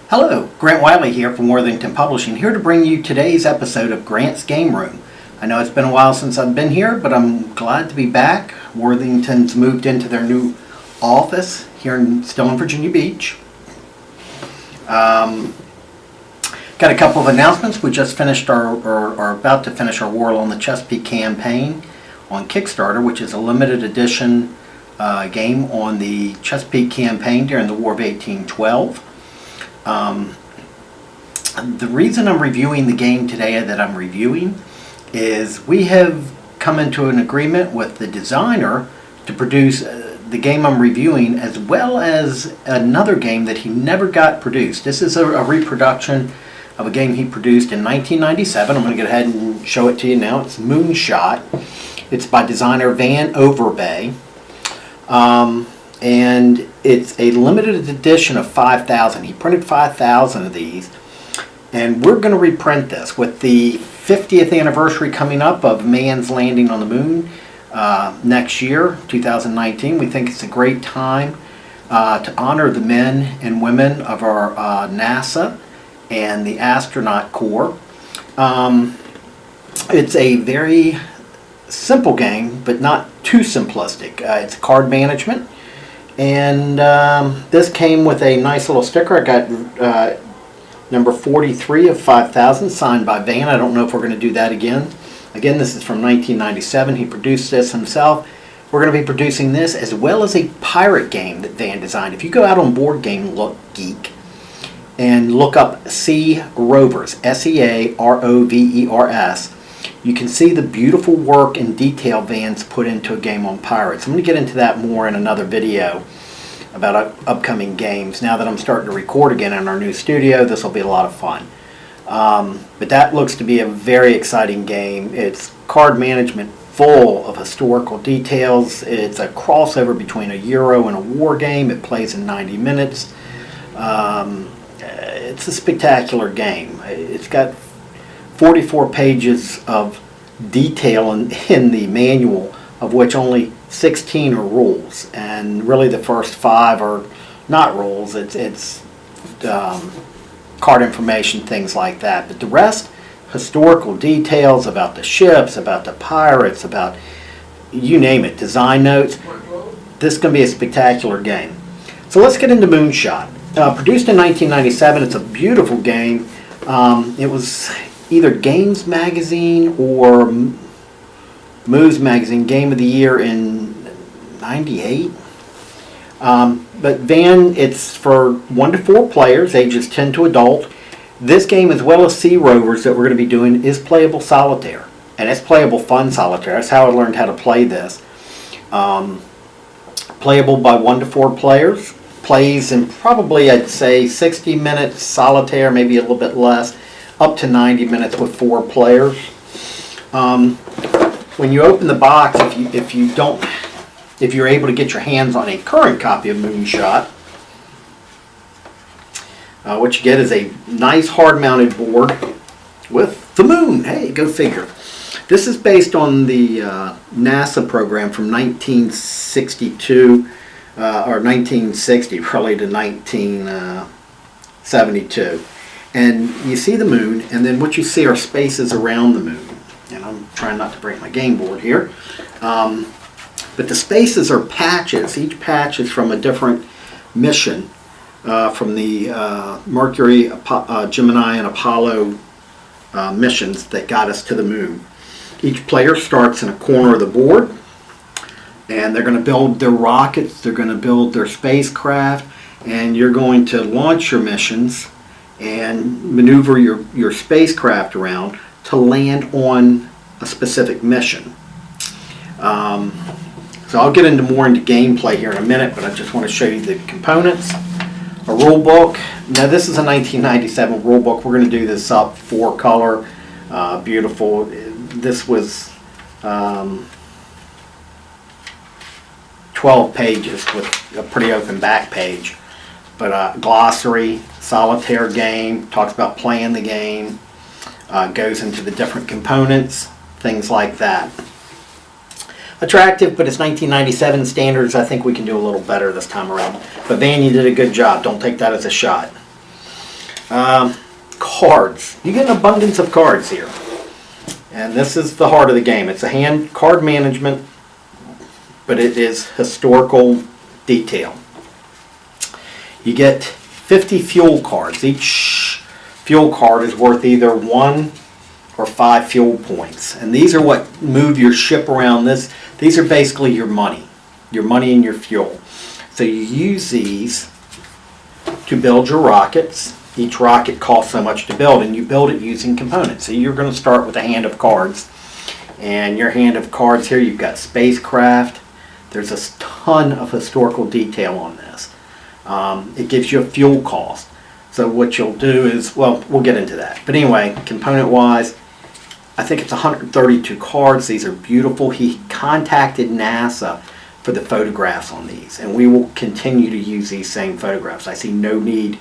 Hello, Grant Wiley here from Worthington Publishing, here to bring you today's episode of Grant's Game Room. I know it's been a while since I've been here, but I'm glad to be back. Worthington's moved into their new office here still in Virginia Beach. Got a couple of announcements. We just finished are about to finish our War on the Chesapeake campaign on Kickstarter, which is a limited edition game on the Chesapeake campaign during the War of 1812. The reason I'm reviewing the game today is we have come into an agreement with the designer to produce the game I'm reviewing, as well as another game that he never got produced. This is a reproduction of a game he produced in 1997. I'm going to go ahead and show it to you now. It's Moonshot. It's by designer Van Overbay. And it's a limited edition of 5,000. He printed 5,000 of these, and we're going to reprint this with the 50th anniversary coming up of man's landing on the moon next year, 2019. We think it's a great time to honor the men and women of our NASA and the astronaut corps. It's a very simple game, but not too simplistic. It's card management. And this came with a nice little sticker. I got number 43 of 5,000 signed by Van. I don't know if we're going to do that again. Again, this is from 1997. He produced this himself. We're going to be producing this as well as a pirate game that Van designed. If you go out on Board Game Geek and look up Sea Rovers, S-E-A-R-O-V-E-R-S, you can see the beautiful work and detail Van's put into a game on pirates. I'm going to get into that more in another video about upcoming games. Now that I'm starting to record again in our new studio, this will be a lot of fun. But that looks to be a very exciting game. It's card management full of historical details. It's a crossover between a Euro and a war game. It plays in 90 minutes. It's a spectacular game. It's got 44 pages of detail in the manual, of which only 16 are rules, and really the first 5 are not rules. It's card information, things like that, but the rest, historical details about the ships, about the pirates, about you name it, design notes. This is going to be a spectacular game. So let's get into Moonshot. Produced in 1997, it's a beautiful game. It was either Games Magazine or Moves Magazine Game of the Year in 98. But Van, it's for 1 to 4 players, ages 10 to adult. This game, as well as Sea Rovers that we're going to be doing, is playable solitaire. And it's playable fun solitaire. That's how I learned how to play this. Playable by 1 to 4 players. Plays in probably, I'd say, 60 minutes solitaire, maybe a little bit less, up to 90 minutes with 4 players. When you open the box, if you're able to get your hands on a current copy of Moonshot, what you get is a nice hard-mounted board with the moon. Hey, go figure. This is based on the NASA program from 1962 or 1960, probably to 1972. And you see the moon, and then what you see are spaces around the moon. And I'm trying not to break my game board here. But the spaces are patches. Each patch is from a different mission, from the Mercury, Gemini, and Apollo missions that got us to the moon. Each player starts in a corner of the board, and they're going to build their rockets, they're going to build their spacecraft, and you're going to launch your missions and maneuver your spacecraft around to land on a specific mission. So I'll get more into gameplay here in a minute, but I just want to show you the components. A rule book. Now this is a 1997 rule book. We're going to do this up 4-color, beautiful. This was 12 pages with a pretty open back page. But glossary, solitaire game, talks about playing the game, goes into the different components, things like that. Attractive, but it's 1997 standards. I think we can do a little better this time around. But Van, you did a good job. Don't take that as a shot. Cards. You get an abundance of cards here. And this is the heart of the game. It's a hand card management, but it is historical detail. You get 50 fuel cards. Each fuel card is worth either 1 or 5 fuel points. And these are what move your ship around. These are basically your money and your fuel. So you use these to build your rockets. Each rocket costs so much to build, and you build it using components. So you're going to start with a hand of cards. And your hand of cards here, you've got spacecraft. There's a ton of historical detail on this. It gives you a fuel cost. So what you'll do is, well, we'll get into that. But anyway, component-wise, I think it's 132 cards. These are beautiful. He contacted NASA for the photographs on these, and we will continue to use these same photographs. I see no need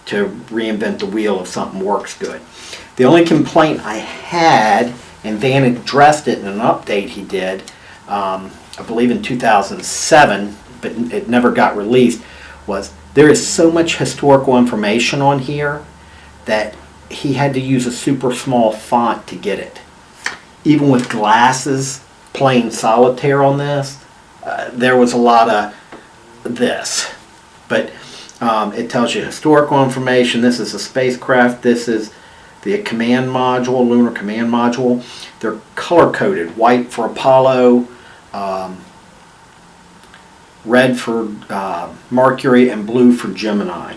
to reinvent the wheel if something works good. The only complaint I had, and Van addressed it in an update he did, I believe in 2007, but it never got released, was there is so much historical information on here that he had to use a super small font to get it. Even with glasses playing solitaire on this, there was a lot of this. But it tells you historical information. This is a spacecraft. This is the command module, lunar command module. They're color-coded. White for Apollo, red for Mercury, and blue for Gemini.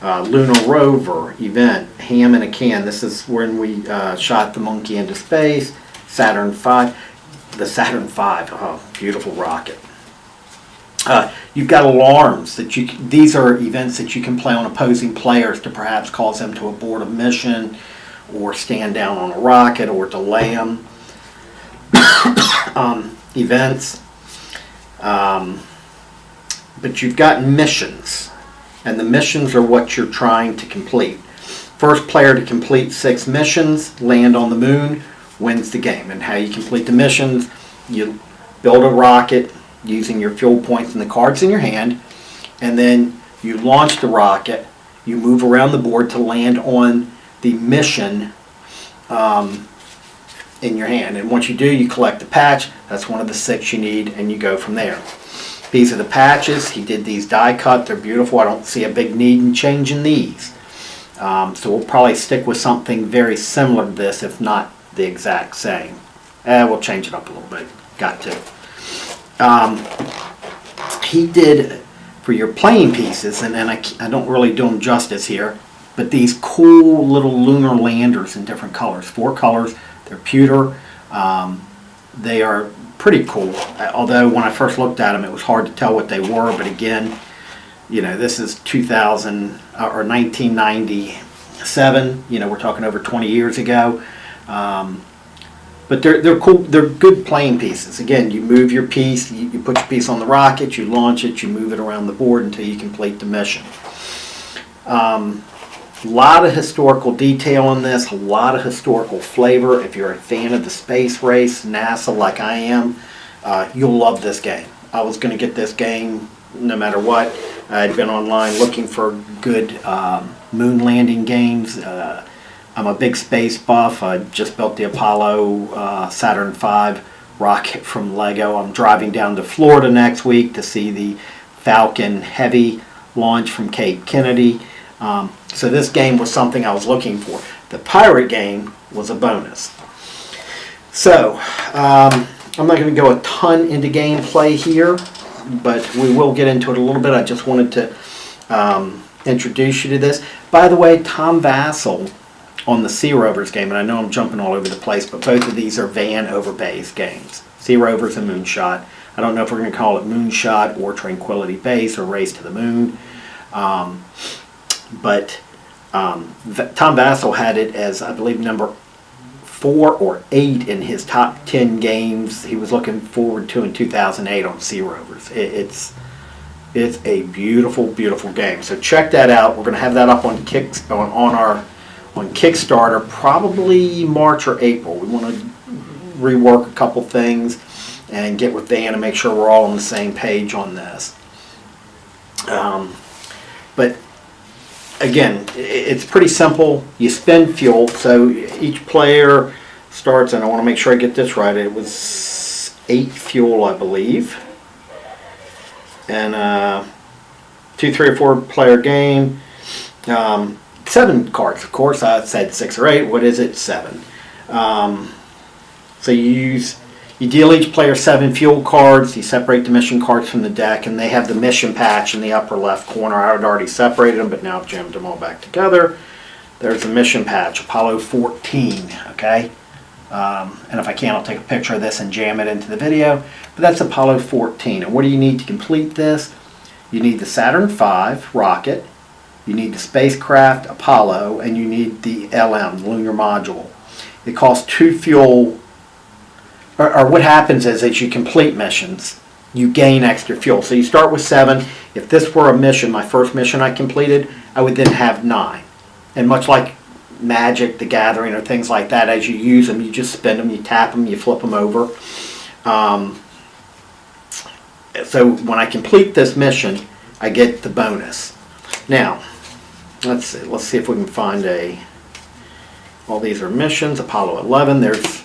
Lunar rover event, ham in a can. This is when we shot the monkey into space. Saturn V. The Saturn V, oh, beautiful rocket. You've got alarms that these are events that you can play on opposing players to perhaps cause them to abort a mission or stand down on a rocket or delay them. Events. But you've got missions, and the missions are what you're trying to complete. First player to complete 6 missions, land on the moon, wins the game. And how you complete the missions, you build a rocket using your fuel points and the cards in your hand, and then you launch the rocket, you move around the board to land on the mission in your hand. And once you do, you collect the patch. That's one of the 6 you need, and you go from there. These are the patches. He did these die cut. They're beautiful. I don't see a big need in changing these. So we'll probably stick with something very similar to this, if not the exact same. We'll change it up a little bit. Got to. He did, for your playing pieces, and I don't really do them justice here, but these cool little lunar landers in different colors. 4 colors. They're pewter. They are pretty cool. Although when I first looked at them, it was hard to tell what they were. But again, you know, this is 2000 or 1997. You know, we're talking over 20 years ago. But they're cool. They're good playing pieces. Again, you move your piece. You put your piece on the rocket. You launch it. You move it around the board until you complete the mission. A lot of historical detail in this, a lot of historical flavor. If you're a fan of the space race, NASA like I am, you'll love this game. I was going to get this game no matter what. I'd been online looking for good moon landing games. I'm a big space buff. I just built the Apollo Saturn V rocket from Lego. I'm driving down to Florida next week to see the Falcon Heavy launch from Cape Kennedy. So this game was something I was looking for. The pirate game was a bonus. So I'm not going to go a ton into gameplay here, but we will get into it a little bit. I just wanted to introduce you to this. By the way, Tom Vassell on the Sea Rovers game, and I know I'm jumping all over the place, but both of these are Van Overbay's games. Sea Rovers and Moonshot. I don't know if we're going to call it Moonshot or Tranquility Base or Race to the Moon. But Tom Vassell had it as, I believe, number 4 or 8 in his top 10 games he was looking forward to in 2008 on Sea Rovers. It's a beautiful, beautiful game. So check that out. We're going to have that up on Kickstarter probably March or April. We want to rework a couple things and get with Dan and make sure we're all on the same page on this. But again, it's pretty simple. You spend fuel, so each player starts, and I want to make sure I get this right, it was 8 fuel, I believe. And 2, 3, or 4 player game. 7 cards, of course. I said 6 or 8. What is it? 7. So you deal each player 7 fuel cards. You separate the mission cards from the deck, and they have the mission patch in the upper left corner. I had already separated them, but now I've jammed them all back together. There's the mission patch, Apollo 14. Okay, and if I can, I'll take a picture of this and jam it into the video. But that's Apollo 14. And what do you need to complete this? You need the Saturn V rocket. You need the spacecraft Apollo, and you need the LM, the lunar module. It costs 2 fuel, or what happens is as you complete missions, you gain extra fuel. So you start with 7. If this were a mission, my first mission I completed, I would then have 9. And much like Magic, the Gathering, or things like that, as you use them, you just spin them, you tap them, you flip them over. So when I complete this mission, I get the bonus. Now, let's see if we can find all these are missions. Apollo 11, there's,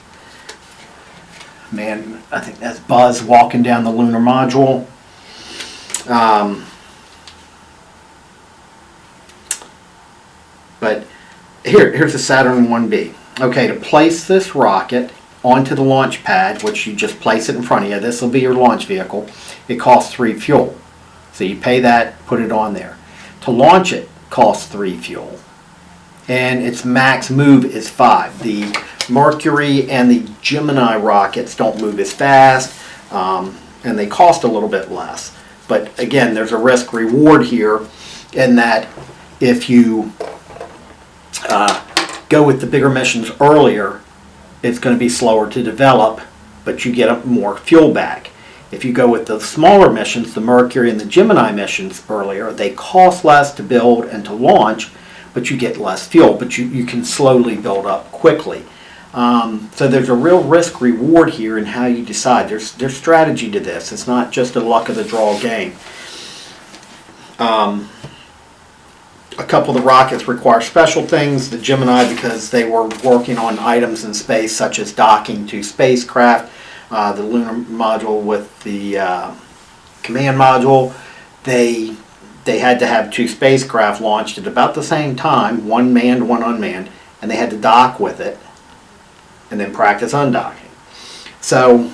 man, I think that's Buzz walking down the lunar module. But here's the Saturn 1B. Okay, to place this rocket onto the launch pad, which you just place it in front of you, this will be your launch vehicle, it costs 3 fuel. So you pay that, put it on there. To launch it costs 3 fuel. And its max move is 5. The Mercury and the Gemini rockets don't move as fast, and they cost a little bit less. But again, there's a risk reward here in that if you go with the bigger missions earlier, it's going to be slower to develop, but you get more fuel back. If you go with the smaller missions, the Mercury and the Gemini missions earlier, they cost less to build and to launch, but you get less fuel, but you can slowly build up quickly. So there's a real risk reward here in how you decide. There's strategy to this. It's not just a luck of the draw game. A couple of the rockets require special things. The Gemini, because they were working on items in space such as docking to spacecraft, the lunar module with the command module, they had to have 2 spacecraft launched at about the same time, one manned, one unmanned, and they had to dock with it and then practice undocking. So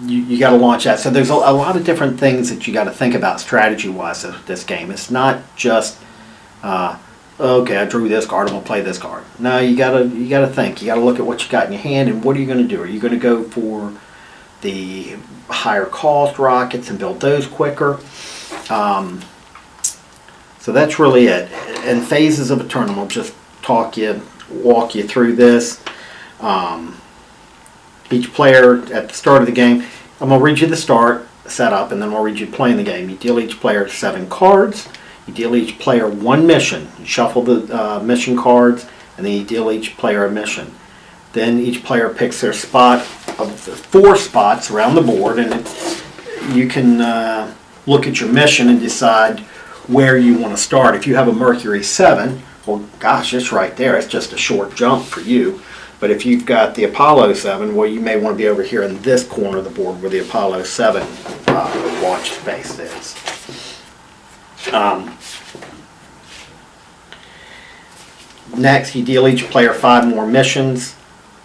you got to launch that. So there's a lot of different things that you got to think about strategy-wise of this game. It's not just okay, I drew this card, I'm gonna play this card. No, you gotta think. You gotta look at what you got in your hand and what are you gonna do? Are you gonna go for the higher cost rockets and build those quicker? So that's really it. And phases of a tournament, I'll just walk you through this. Each player at the start of the game, I'm going to read you the start setup, and then I'll read you playing the game. You deal each player 7 cards. You deal each player 1 mission. You shuffle the mission cards, and then you deal each player a mission. Then each player picks their spot of the 4 spots around the board, and you can look at your mission and decide where you want to start. If you have a Mercury 7, well, gosh, it's right there. It's just a short jump for you. But if you've got the Apollo 7, well, you may want to be over here in this corner of the board where the Apollo 7 launch space is. Next, you deal each player 5 more missions,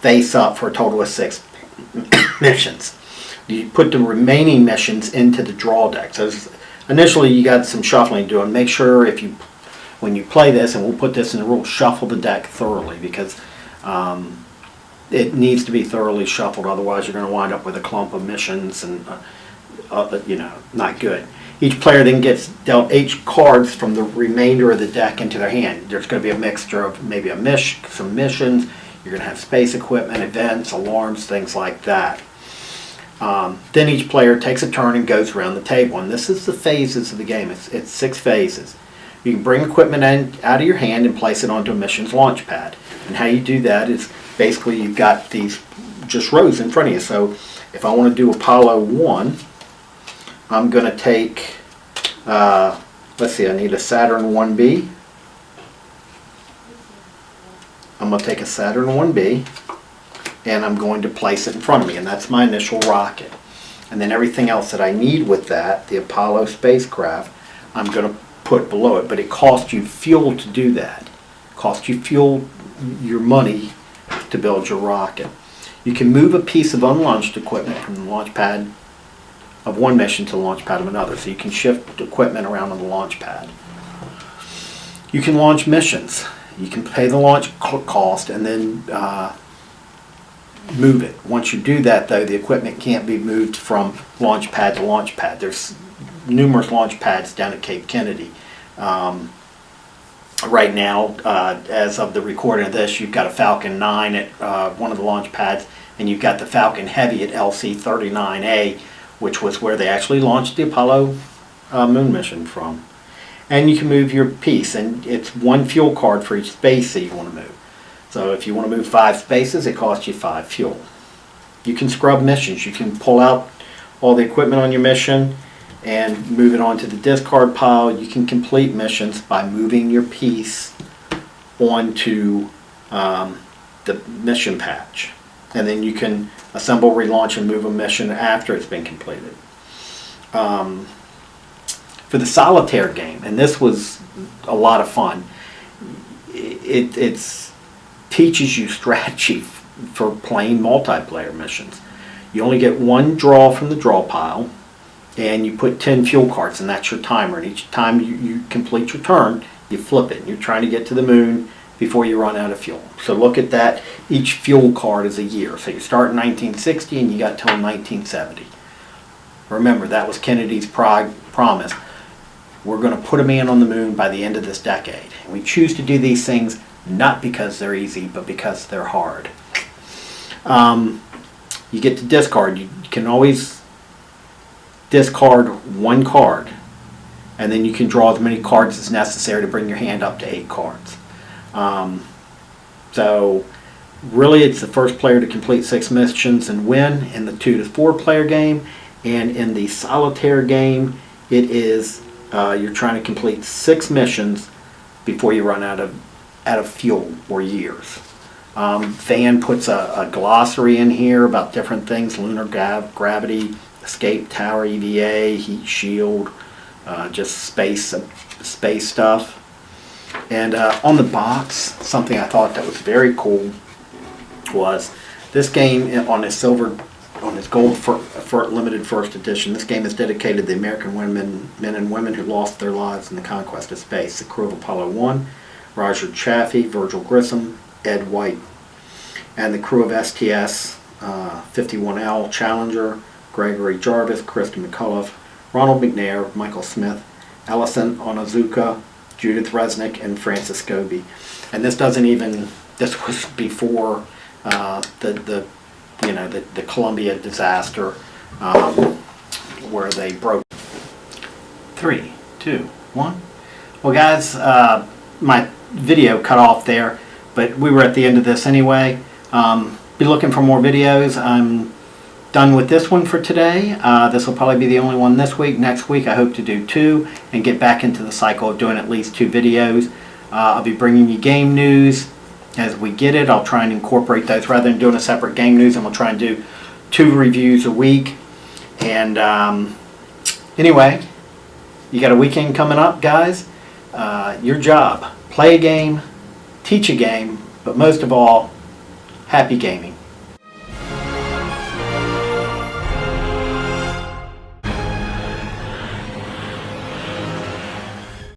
face up for a total of 6 missions. You put the remaining missions into the draw deck. So initially, you got some shuffling to do, and make sure when you play this, and we'll put this in the rules, shuffle the deck thoroughly, because it needs to be thoroughly shuffled. Otherwise, you're going to wind up with a clump of missions, and not good. Each player then gets dealt 8 cards from the remainder of the deck into their hand. There's going to be a mixture of maybe some missions. You're going to have space equipment, events, alarms, things like that. Then each player takes a turn and goes around the table. And this is the phases of the game. It's 6 phases. You can bring equipment out of your hand and place it onto a mission's launch pad. And how you do that is basically you've got these just rows in front of you. So if I want to do Apollo 1, I'm going to take, let's see, I need a Saturn 1B. I'm going to take a Saturn 1B and I'm going to place it in front of me, and that's my initial rocket. And then everything else that I need with that, the Apollo spacecraft, I'm going to put below it. But it costs you fuel to do that. It costs you fuel, your money, to build your rocket. You can move a piece of unlaunched equipment from the launch pad of one mission to the launch pad of another. So you can shift equipment around on the launch pad. You can launch missions. You can pay the launch cost and then move it. Once you do that, though, the equipment can't be moved from launch pad to launch pad. There's numerous launch pads down at Cape Kennedy. Right now, as of the recording of this, you've got a Falcon 9 at one of the launch pads, and you've got the Falcon Heavy at LC-39A, which was where they actually launched the Apollo moon mission from. And you can move your piece, and it's one fuel card for each space that you want to move. So if you want to move 5 spaces, it costs you 5 fuel. You can scrub missions. You can pull out all the equipment on your mission and move it onto the discard pile. You can complete missions by moving your piece onto the mission patch. And then you can assemble, relaunch, and move a mission after it's been completed. For the solitaire game, and this was a lot of fun, it teaches you strategy for playing multiplayer missions. You only get one draw from the draw pile, and you put 10 fuel cards, and that's your timer. And each time you complete your turn, you flip it. And you're trying to get to the moon before you run out of fuel. So look at that. Each fuel card is a year. So you start in 1960 and you got till 1970. Remember, that was Kennedy's promise. We're going to put a man on the moon by the end of this decade. And we choose to do these things not because they're easy, but because they're hard. You get to discard. You can always discard one card, and then you can draw as many cards as necessary to bring your hand up to 8 cards. So really, it's the first player to complete 6 missions and win in the 2 to 4 player game, and in the solitaire game, it is you're trying to complete 6 missions before you run out of fuel or years. Van puts a glossary in here about different things: lunar gravity, escape tower, EVA, heat shield, just space stuff. And on the box, something I thought that was very cool was this game on its gold for limited first edition. This game is dedicated to the American men and women who lost their lives in the conquest of space. The crew of Apollo 1, Roger Chaffee, Virgil Grissom, Ed White, and the crew of STS-51L Challenger, Gregory Jarvis, Kristen McCullough, Ronald McNair, Michael Smith, Ellison Onizuka, Judith Resnick, and Francis Scobie. And this was before the Columbia disaster, where they broke. 3, 2, 1. Well, guys, my video cut off there, but we were at the end of this anyway. Be looking for more videos. I'm done with this one for today. This will probably be the only one this week. Next week I hope to do 2 and get back into the cycle of doing at least 2 videos. I'll be bringing you game news as we get it. I'll try and incorporate those rather than doing a separate game news, and we'll try and do 2 reviews a week. And anyway, you got a weekend coming up, guys. Your job: play a game, teach a game, but most of all, happy gaming.